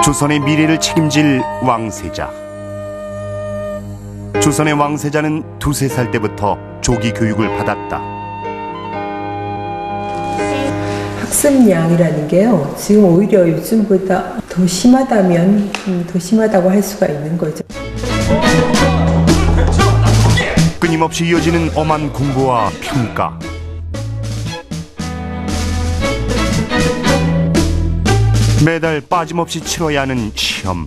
조선의 미래를 책임질 왕세자. 조선의 왕세자는 두세 살 때부터 조기 교육을 받았다. 학습량이라는 게요, 지금 오히려 요즘보다 더 심하다면 더 심하다고 할 수가 있는 거죠. 끊임없이 이어지는 엄한 공부와 평가. 매달 빠짐없이 치러야 하는 시험.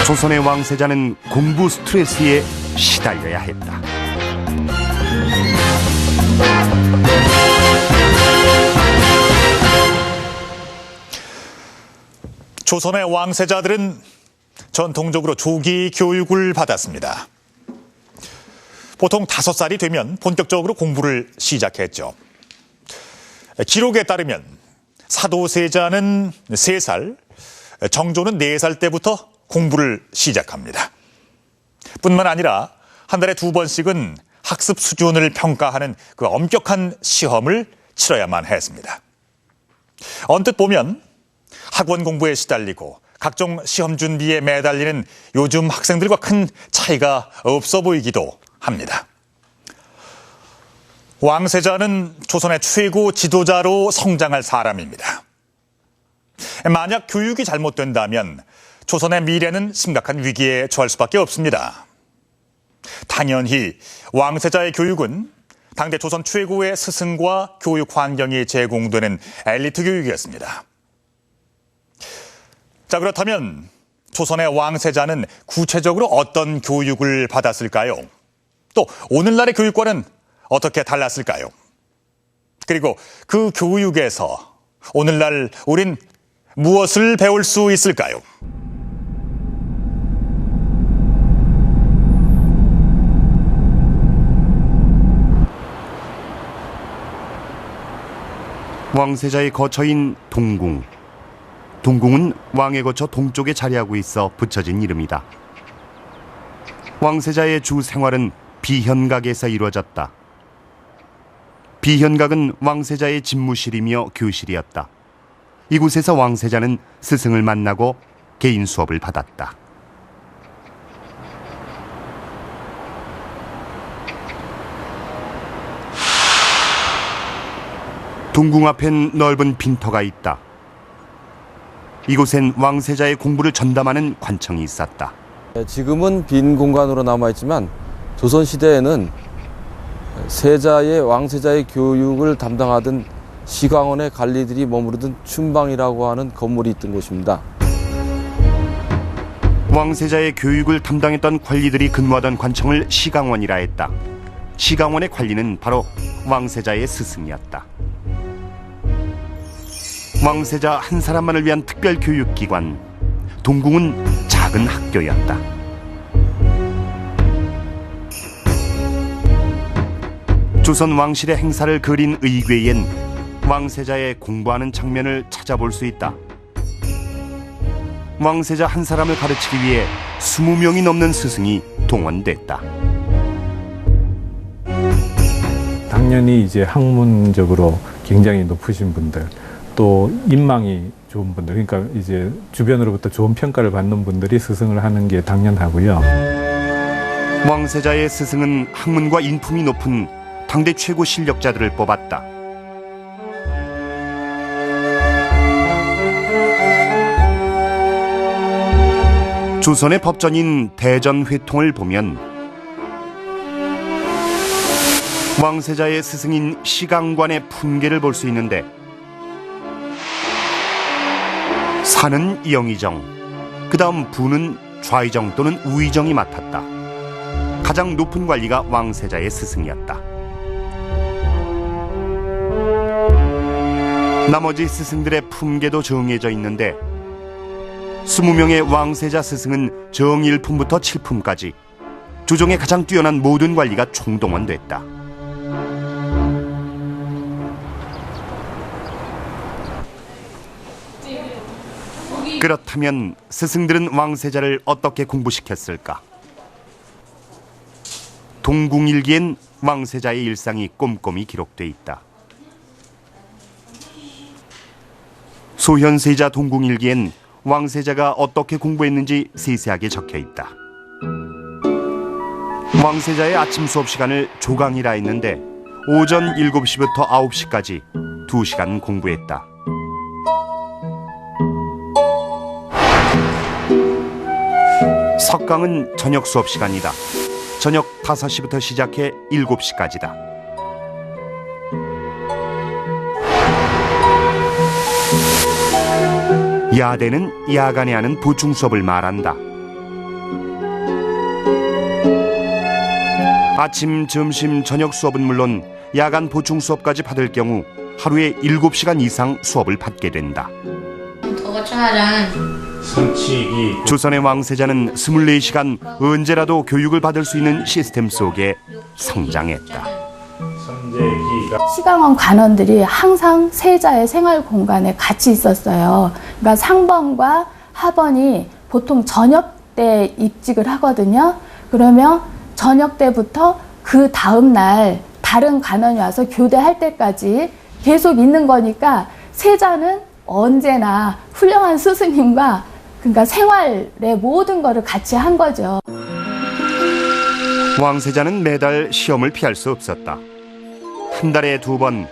조선의 왕세자는 공부 스트레스에 시달려야 했다. 조선의 왕세자들은 전통적으로 조기 교육을 받았습니다. 보통 5살이 되면 본격적으로 공부를 시작했죠. 기록에 따르면 사도세자는 3살, 정조는 4살 때부터 공부를 시작합니다. 뿐만 아니라 한 달에 2번씩은 학습 수준을 평가하는 그 엄격한 시험을 치러야만 했습니다. 언뜻 보면 학원 공부에 시달리고 각종 시험 준비에 매달리는 요즘 학생들과 큰 차이가 없어 보이기도 합니다. 왕세자는 조선의 최고 지도자로 성장할 사람입니다. 만약 교육이 잘못된다면 조선의 미래는 심각한 위기에 처할 수밖에 없습니다. 당연히 왕세자의 교육은 당대 조선 최고의 스승과 교육 환경이 제공되는 엘리트 교육이었습니다. 자, 그렇다면 조선의 왕세자는 구체적으로 어떤 교육을 받았을까요? 또 오늘날의 교육과는 어떻게 달랐을까요? 그리고 그 교육에서 오늘날 우린 무엇을 배울 수 있을까요? 왕세자의 거처인 동궁. 동궁은 왕의 거처 동쪽에 자리하고 있어 붙여진 이름이다. 왕세자의 주 생활은 비현각에서 이루어졌다. 비현각은 왕세자의 집무실이며 교실이었다. 이곳에서 왕세자는 스승을 만나고 개인 수업을 받았다. 동궁 앞엔 넓은 빈터가 있다. 이곳엔 왕세자의 공부를 전담하는 관청이 있었다. 지금은 빈 공간으로 남아있지만 조선시대에는 왕세자의 교육을 담당하던 시강원의 관리들이 머무르던 춘방이라고 하는 건물이 있던 곳입니다. 왕세자의 교육을 담당했던 관리들이 근무하던 관청을 시강원이라 했다. 시강원의 관리는 바로 왕세자의 스승이었다. 왕세자 한 사람만을 위한 특별 교육기관, 동궁은 작은 학교였다. 조선 왕실의 행사를 그린 의궤엔 왕세자의 공부하는 장면을 찾아볼 수 있다. 왕세자 한 사람을 가르치기 위해 20명이 넘는 스승이 동원됐다. 당연히 이제 학문적으로 굉장히 높으신 분들, 또 인망이 좋은 분들, 그러니까 이제 주변으로부터 좋은 평가를 받는 분들이 스승을 하는 게 당연하고요. 왕세자의 스승은 학문과 인품이 높은 당대 최고 실력자들을 뽑았다. 조선의 법전인 대전회통을 보면 왕세자의 스승인 시강관의 품계를 볼 수 있는데, 사는 영의정, 그 다음 부는 좌의정 또는 우의정이 맡았다. 가장 높은 관리가 왕세자의 스승이었다. 나머지 스승들의 품계도 정해져 있는데 20명의 왕세자 스승은 정일품부터 7품까지 조정에 가장 뛰어난 모든 관리가 총동원됐다. 그렇다면 스승들은 왕세자를 어떻게 공부시켰을까? 동궁일기엔 왕세자의 일상이 꼼꼼히 기록돼 있다. 소현세자 동궁일기엔 왕세자가 어떻게 공부했는지 세세하게 적혀 있다. 왕세자의 아침 수업 시간을 조강이라 했는데 오전 7시부터 9시까지 2시간 공부했다. 석강은 저녁 수업 시간이다. 저녁 5시부터 시작해 7시까지다. 야대는 야간에 하는 보충 수업을 말한다. 아침, 점심, 저녁 수업은 물론 야간 보충 수업까지 받을 경우 하루에 7시간 이상 수업을 받게 된다. 조선의 왕세자는 24시간 언제라도 교육을 받을 수 있는 시스템 속에 성장했다. 시강원 관원들이 항상 세자의 생활 공간에 같이 있었어요. 그러니까 상번과 하번이 보통 저녁 때 입직을 하거든요. 그러면 저녁 때부터 그 다음 날 다른 관원이 와서 교대할 때까지 계속 있는 거니까 세자는 언제나 훌륭한 스승님과 그러니까 생활의 모든 거를 같이 한 거죠. 왕세자는 매달 시험을 피할 수 없었다. 한 달에 2번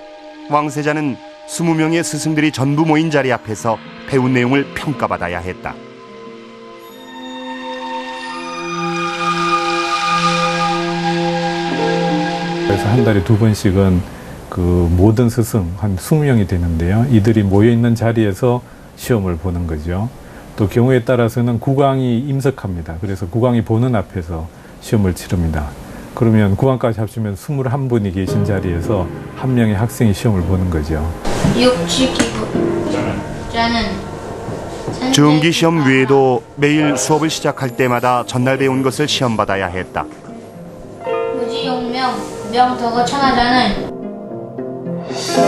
왕세자는 20명의 스승들이 전부 모인 자리 앞에서 배운 내용을 평가받아야 했다. 그래서 한 달에 2번씩은 그 모든 스승 한 20명이 되는데요. 이들이 모여 있는 자리에서 시험을 보는 거죠. 또 경우에 따라서는 국왕이 임석합니다. 그래서 국왕이 보는 앞에서 시험을 치릅니다. 그러면 국왕까지 합치면 21분이 계신 자리에서 한 명의 학생이 시험을 보는 거죠. 정기 시험 외에도 매일 수업을 시작할 때마다 전날 배운 것을 시험 받아야 했다.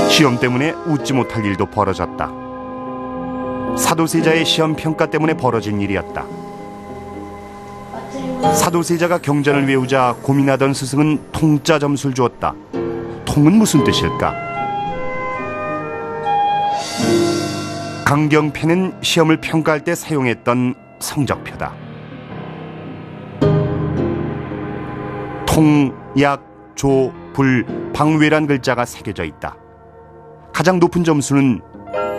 시험 때문에 웃지 못할 일도 벌어졌다. 사도세자의 시험 평가 때문에 벌어진 일이었다. 사도세자가 경전을 외우자 고민하던 스승은 통자 점수를 주었다. 통은 무슨 뜻일까? 강경패는 시험을 평가할 때 사용했던 성적표다. 통, 약, 조, 불, 방외란 글자가 새겨져 있다. 가장 높은 점수는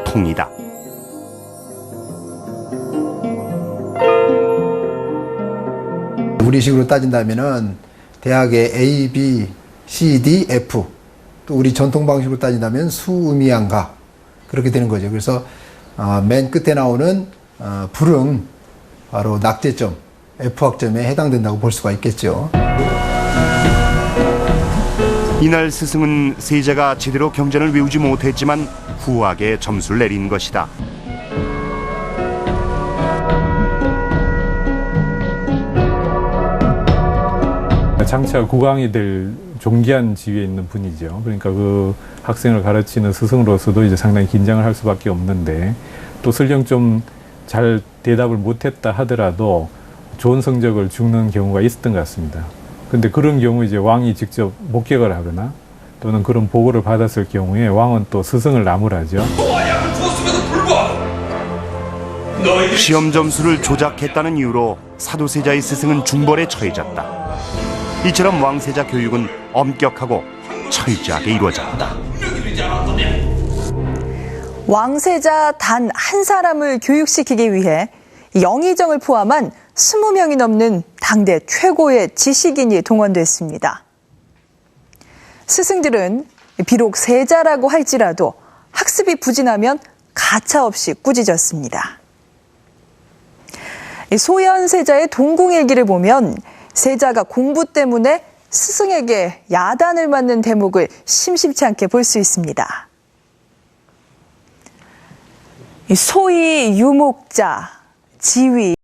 통이다. 우리식으로 따진다면은 대학의 A, B, C, D, F 또 우리 전통 방식으로 따진다면 수음이양가 그렇게 되는 거죠. 그래서 맨 끝에 나오는 불은 바로 낙제점 F학점에 해당된다고 볼 수가 있겠죠. 이날 스승은 세자가 제대로 경전을 외우지 못했지만 후하게 점수를 내린 것이다. 장차 국왕이 될 존귀한 지위에 있는 분이죠. 그러니까 그 학생을 가르치는 스승으로서도 이제 상당히 긴장을 할 수밖에 없는데 또 설령 좀 잘 대답을 못했다 하더라도 좋은 성적을 주는 경우가 있었던 것 같습니다. 근데 그런 경우 이제 왕이 직접 목격을 하거나 또는 그런 보고를 받았을 경우에 왕은 또 스승을 나무라죠. 시험 점수를 조작했다는 이유로 사도세자의 스승은 중벌에 처해졌다. 이처럼 왕세자 교육은 엄격하고 철저하게 이루어졌다. 왕세자 단 한 사람을 교육시키기 위해 영의정을 포함한 20명이 넘는 당대 최고의 지식인이 동원됐습니다. 스승들은 비록 세자라고 할지라도 학습이 부진하면 가차없이 꾸짖었습니다. 소현세자의 동궁일기를 보면 세자가 공부 때문에 스승에게 야단을 맞는 대목을 심심치 않게 볼 수 있습니다. 소위 유목자, 지위,